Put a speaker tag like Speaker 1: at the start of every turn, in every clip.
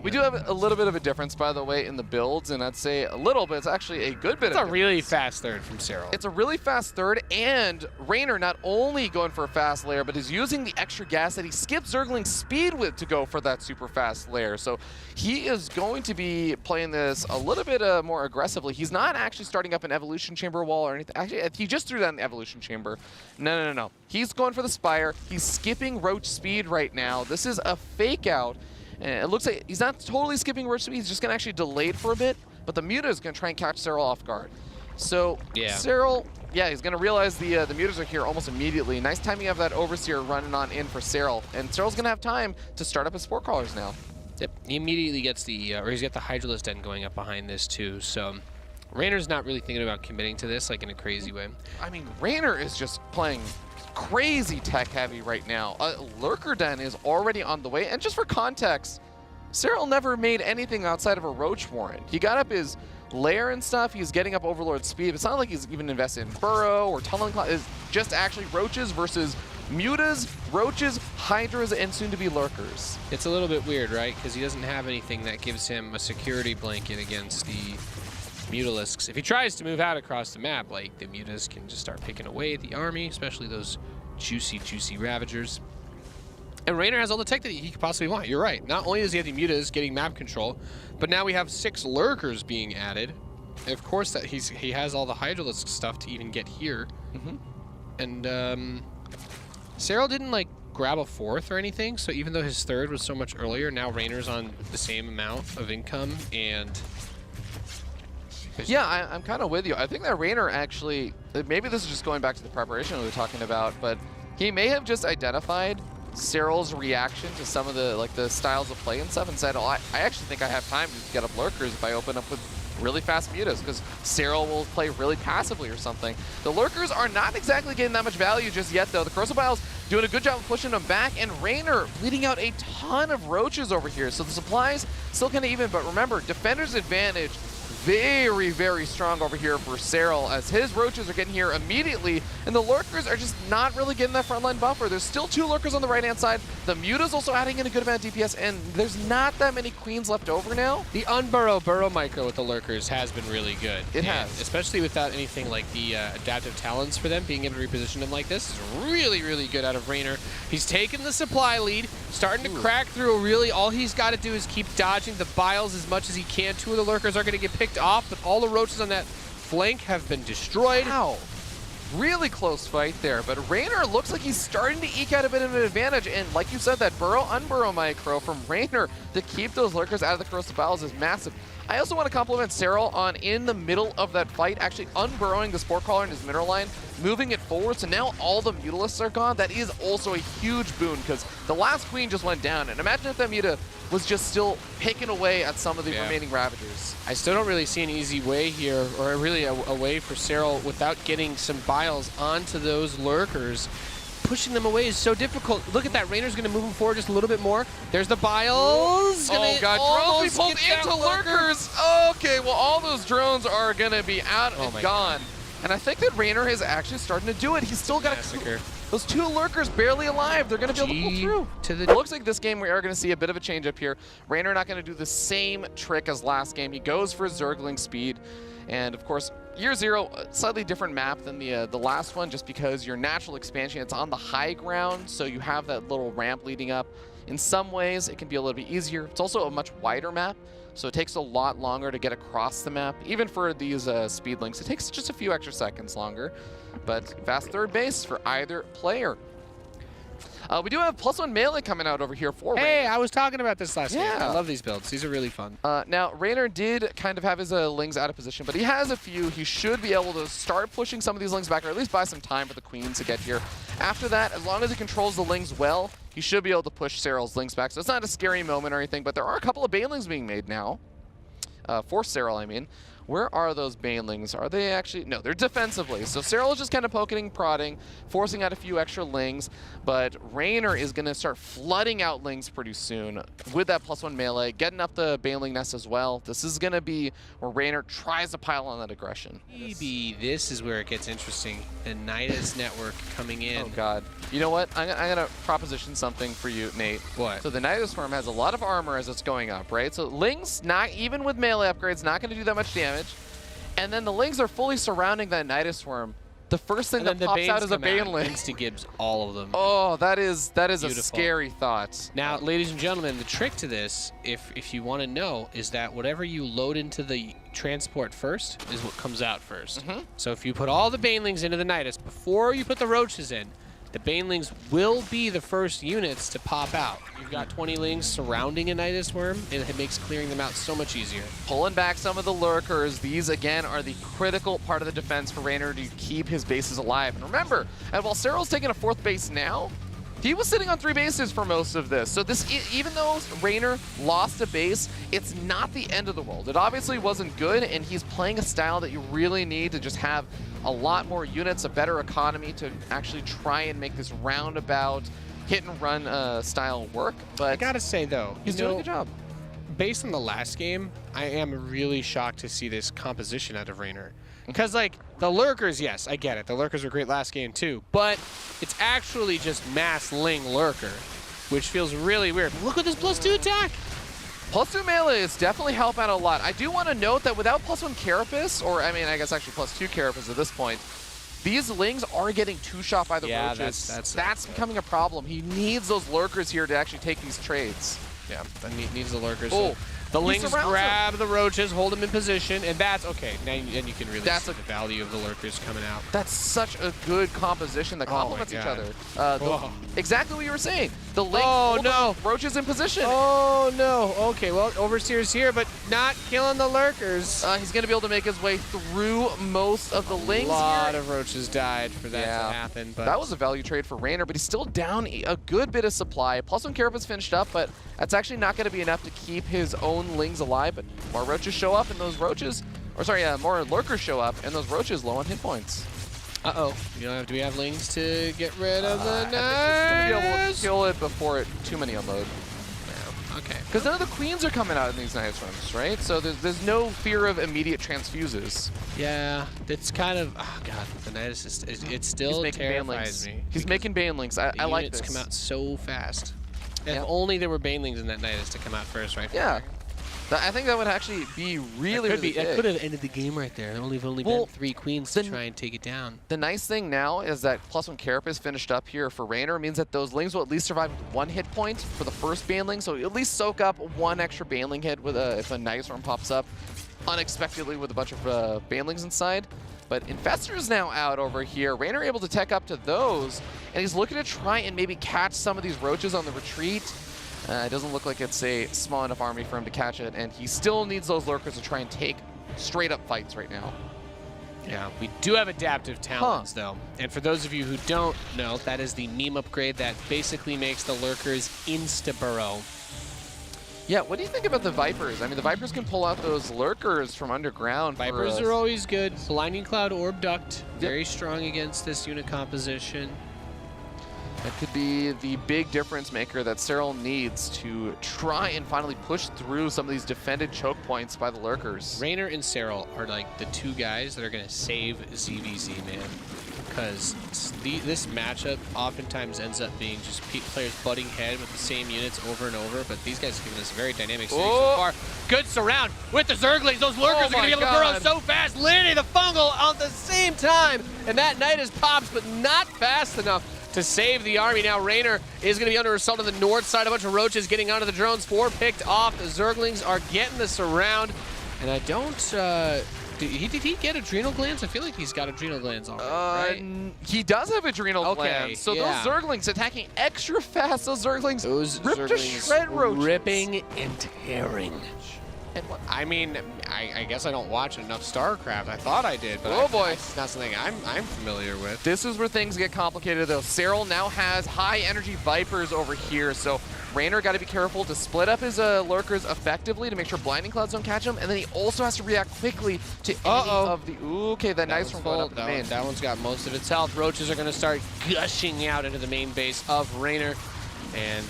Speaker 1: We do have a little bit of a difference, by the way, in the builds, and I'd say a little bit. It's actually a good bit of
Speaker 2: It's a
Speaker 1: difference.
Speaker 2: really fast third from Serral.
Speaker 1: It's a really fast third, and Reynor not only going for a fast layer, but is using the extra gas that he skipped Zergling's speed with to go for that super fast layer. So he is going to be playing this a little bit more aggressively. He's not actually starting up an evolution chamber wall or anything. Actually, he just threw that in the evolution chamber. No. He's going for the Spire. He's skipping Roach speed right now. This is a fake out. And it looks like he's not totally skipping Roach speed. He's just going to actually delay it for a bit. But the Muta is going to try and catch Serral off guard. So Serral, he's going to realize the Mutas are here almost immediately. Nice timing of that Overseer running on in for Serral. And Serral's going to have time to start up his Spore Crawlers now.
Speaker 2: Yep, he immediately gets the, or he's got the Hydralisk Den going up behind this too. So Reynor's not really thinking about committing to this like in a crazy way.
Speaker 1: I mean, Reynor is just playing crazy tech heavy right now. Lurker Den is already on the way. And just for context, Serral never made anything outside of a Roach Warren. He got up his lair and stuff. He's getting up Overlord speed. It's not like he's even invested in Burrow or Tunneling Cloud. It's just actually Roaches versus Mutas, Roaches, Hydras, and soon-to-be Lurkers.
Speaker 2: It's a little bit weird, right? Because he doesn't have anything that gives him a security blanket against the Mutalisks. If he tries to move out across the map, like, the Mutas can just start picking away at the army, especially those juicy, juicy Ravagers. And Reynor has all the tech that he could possibly want. You're right. Not only does he have the Mutas getting map control, but now we have 6 Lurkers being added. And of course, that he has all the Hydralisk stuff to even get here. And Serral didn't like grab a 4th or anything, so even though his 3rd was so much earlier, now Reynor's on the same amount of income, and
Speaker 1: yeah, I'm kind of with you. I think that Reynor actually, maybe this is just going back to the preparation we were talking about, but he may have just identified Serral's reaction to some of the styles of play and stuff and said, oh, I actually think I have time to get up Lurkers if I open up with really fast Mutas, because Serral will play really passively or something. The Lurkers are not exactly getting that much value just yet, though. The Crucibles doing a good job of pushing them back, and Reynor bleeding out a ton of Roaches over here. So the supplies still kind of even, but remember, Defender's advantage very, very strong over here for Serral, as his Roaches are getting here immediately, and the Lurkers are just not really getting that frontline buffer. There's still 2 Lurkers on the right-hand side. The Muta's also adding in a good amount of DPS, and there's not that many Queens left over now.
Speaker 2: The unburrow burrow micro with the Lurkers has been really good.
Speaker 1: It has.
Speaker 2: Especially without anything like the adaptive talents for them, being able to reposition them like this is really, really good out of Reynor. He's taken the supply lead, starting to crack through. Really, all he's got to do is keep dodging the Biles as much as he can. 2 of the Lurkers are going to get picked off, but all the Roaches on that flank have been destroyed.
Speaker 1: Wow. Really close fight there, but Reynor looks like he's starting to eke out a bit of an advantage, and like you said, that burrow-unburrow micro from Reynor to keep those Lurkers out of the Corrosive Bowels is massive. I also want to compliment Serral on, in the middle of that fight, actually unburrowing the Spore Crawler in his mineral line, moving it forward, so now all the Mutalisks are gone. That is also a huge boon, because the last Queen just went down, and imagine if that Muta was just still picking away at some of the remaining Ravagers.
Speaker 2: I still don't really see an easy way here, or really a way for Serral without getting some Biles onto those Lurkers. Pushing them away is so difficult. Look at that. Reynor's going to move him forward just a little bit more. There's the Biles.
Speaker 1: Oh, God. Drones be pulled into Lurkers. Okay, well, all those drones are going to be out and gone. And I think that Reynor is actually starting to do it. He's still got those 2 Lurkers barely alive. They're going to be able to pull through. It looks like this game we are going to see a bit of a change up here. Reynor not going to do the same trick as last game. He goes for Zergling speed. And, of course, Year 0, slightly different map than the last one, just because your natural expansion, it's on the high ground, so you have that little ramp leading up. In some ways, it can be a little bit easier. It's also a much wider map, so it takes a lot longer to get across the map. Even for these speed links, it takes just a few extra seconds longer. But fast third base for either player. We do have +1 melee coming out over here for Reynor.
Speaker 2: Hey, I was talking about this last game. I love these builds. These are really fun.
Speaker 1: Now, Reynor did kind of have his Lings out of position, but he has a few. He should be able to start pushing some of these Lings back, or at least buy some time for the Queens to get here. After that, as long as he controls the Lings well, he should be able to push Serral's Lings back. So it's not a scary moment or anything, but there are a couple of Banelings being made now. For Serral, I mean. Where are those banelings? Are they actually? No, they're defensively. So Serral is just kind of poking, prodding, forcing out a few extra lings. But Reynor is going to start flooding out lings pretty soon with that +1 melee, getting up the baneling nest as well. This is going to be where Reynor tries to pile on that aggression.
Speaker 2: Maybe this is where it gets interesting. The Nidus network coming in.
Speaker 1: Oh, God. You know what? I'm going to proposition something for you, Nate.
Speaker 2: What?
Speaker 1: So the Nidus Swarm has a lot of armor as it's going up, right? So lings, not even with melee upgrades, not going to do that much damage. And then the lings are fully surrounding that Nidus Swarm. The first thing that pops out is a baneling.
Speaker 2: Insta-gibbs all of them.
Speaker 1: Oh, that is
Speaker 2: Beautiful.
Speaker 1: a scary thought.
Speaker 2: Now, ladies and gentlemen, the trick to this, if you want to know, is that whatever you load into the transport first is what comes out first. So if you put all the banelings into the Nidus before you put the roaches in, the banelings will be the first units to pop out. You've got 20 lings surrounding a Nidus worm, and it makes clearing them out so much easier.
Speaker 1: Pulling back some of the lurkers. These, again, are the critical part of the defense for Reynor to keep his bases alive. And remember, while Serral's taking a 4th base now, he was sitting on 3 bases for most of this. So this, even though Reynor lost a base, it's not the end of the world. It obviously wasn't good, and he's playing a style that you really need to just have a lot more units, a better economy to actually try and make this roundabout hit-and-run style work. But
Speaker 2: I gotta say, though,
Speaker 1: he's doing a good job.
Speaker 2: Based on the last game, I am really shocked to see this composition out of Reynor. Because, like, the lurkers, yes, I get it. The lurkers were great last game, too. But it's actually just mass ling lurker, which feels really weird. Look at this +2 attack.
Speaker 1: +2 melee is definitely help out a lot. I do want to note that without +1 Carapace, or I mean, I guess actually +2 Carapace at this point, these lings are getting 2-shot by the roaches. That's becoming a problem. He needs those lurkers here to actually take these trades.
Speaker 2: Yeah, that needs the lurkers.
Speaker 1: Oh.
Speaker 2: The lings grab the roaches, hold them in position, and that's okay. Now you can really see the value of the lurkers coming out.
Speaker 1: That's such a good composition that complements each other. Exactly what you were saying. The lings the roaches in position.
Speaker 2: Oh no. Okay, well, Overseer's here, but not killing the lurkers.
Speaker 1: He's going to be able to make his way through most of the lings.
Speaker 2: A lot of roaches died for that to happen. But
Speaker 1: that was a value trade for Reynor, but he's still down a good bit of supply. +1 Carapace finished up, but that's actually not going to be enough to keep his own lings alive. But more roaches show up, and those roaches, more lurkers show up, and those roaches low on hit points.
Speaker 2: Uh-oh. Do we have lings to get rid of the Nidus?
Speaker 1: Be able to kill it before too many unload.
Speaker 2: Yeah. Okay.
Speaker 1: Because none of the queens are coming out in these Nidus runs, right? So there's no fear of immediate transfuses.
Speaker 2: Yeah, it's kind of, oh god, the Nidus it still terrifies me.
Speaker 1: He's making banelings. I like this.
Speaker 2: Units come out so fast. If only there were banelings in that Nidus to come out first, right?
Speaker 1: Yeah. I think that would actually be really big.
Speaker 2: That could have ended the game right there. There only been 3 queens to try and take it down.
Speaker 1: The nice thing now is that +1 Carapace finished up here for Reynor means that those lings will at least survive with 1 hit point for the first baneling, so at least soak up 1 extra baneling hit with if a Nidus Swarm pops up unexpectedly with a bunch of banelings inside. But Infestor's now out over here. Reynor able to tech up to those, and he's looking to try and maybe catch some of these roaches on the retreat. It doesn't look like it's a small enough army for him to catch it, and he still needs those lurkers to try and take straight-up fights right now.
Speaker 2: Yeah, we do have adaptive talents, though. And for those of you who don't know, that is the meme upgrade that basically makes the lurkers insta-burrow.
Speaker 1: Yeah, what do you think about the Vipers? I mean, the Vipers can pull out those lurkers from underground.
Speaker 2: Vipers are always good. Blinding Cloud Orb Duct, very strong against this unit composition.
Speaker 1: That could be the big difference maker that Serral needs to try and finally push through some of these defended choke points by the lurkers.
Speaker 2: Reynor and Serral are like the 2 guys that are going to save ZVZ, man. Because this matchup oftentimes ends up being just players butting head with the same units over and over, but these guys have given us a very dynamic series so far. Good surround with the Zerglings. Those lurkers are going to be able to burrow so fast. Literally the fungal at the same time. And that Nidus pops, but not fast enough to save the army. Now Reynor is going to be under assault on the north side. A bunch of roaches getting onto the drones. 4 picked off. The Zerglings are getting the surround. And I don't... Did he get adrenal glands? I feel like he's got adrenal glands already, right?
Speaker 1: He does have adrenal glands. So those Zerglings attacking extra fast. Those Zerglings rip to shred roaches.
Speaker 2: Ripping and tearing.
Speaker 1: And what?
Speaker 2: I mean, I guess I don't watch enough Starcraft. I thought I did, but
Speaker 1: Oh boy,
Speaker 2: it's not something I'm familiar with.
Speaker 1: This is where things get complicated though. Serral now has high energy Vipers over here, so Reynor got to be careful to split up his lurkers effectively to make sure blinding clouds don't catch him, and then he also has to react quickly to any of the. Ooh, okay, that nice one going up in the main.
Speaker 2: That one's got most of its health. Roaches are going to start gushing out into the main base of Reynor. And,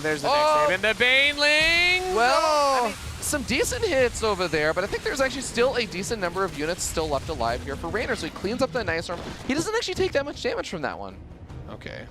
Speaker 2: there's the next save. And the Baneling!
Speaker 1: Well, I mean, some decent hits over there, but I think there's actually still a decent number of units still left alive here for Reynor, so he cleans up the nice storm. He doesn't actually take that much damage from that one.
Speaker 2: Okay.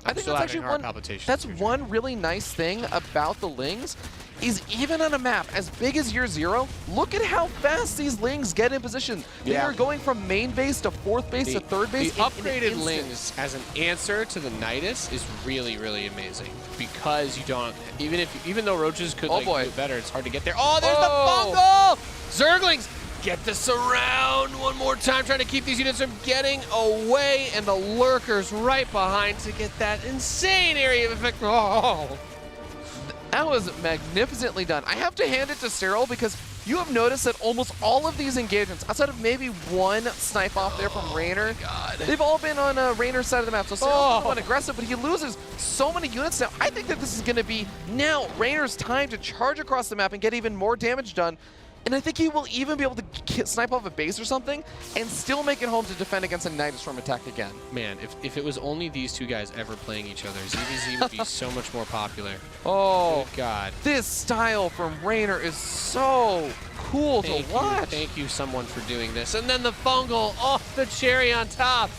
Speaker 1: I think that's actually that's one really nice thing about the Lings is even on a map as big as Year Zero, look at how fast these Lings get in position. They are going from main base to fourth base to third base.
Speaker 2: The upgraded Lings as an answer to the Nidus is really, really amazing because you don't, even though Roaches could do it better, it's hard to get there. Oh, there's the Fungal! Zerglings! Get the surround one more time, trying to keep these units from getting away, and the lurkers right behind to get that insane area of effect. Oh,
Speaker 1: that was magnificently done. I have to hand it to Serral because you have noticed that almost all of these engagements, outside of maybe one snipe off there from Reynor, they've all been on Reynor's side of the map. So Serral's been aggressive, but he loses so many units now. I think that this is going to be now Reynor's time to charge across the map and get even more damage done. And I think he will even be able to snipe off a base or something and still make it home to defend against a Nidus Storm attack again.
Speaker 2: Man, if it was only these two guys ever playing each other, ZVZ would be so much more popular.
Speaker 1: Oh,
Speaker 2: good God.
Speaker 1: This style from Reynor is so cool to watch.
Speaker 2: Thank you, someone, for doing this. And then the Fungal, the cherry on top.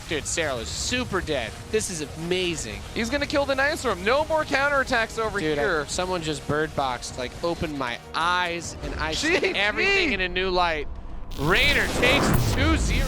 Speaker 2: Dude, Serral is super dead. This is amazing.
Speaker 1: He's going to kill the Nidus Storm. No more counterattacks over here.
Speaker 2: Someone just bird boxed, like opened my eyes, and I see everything in a new light. Reynor takes 2-0.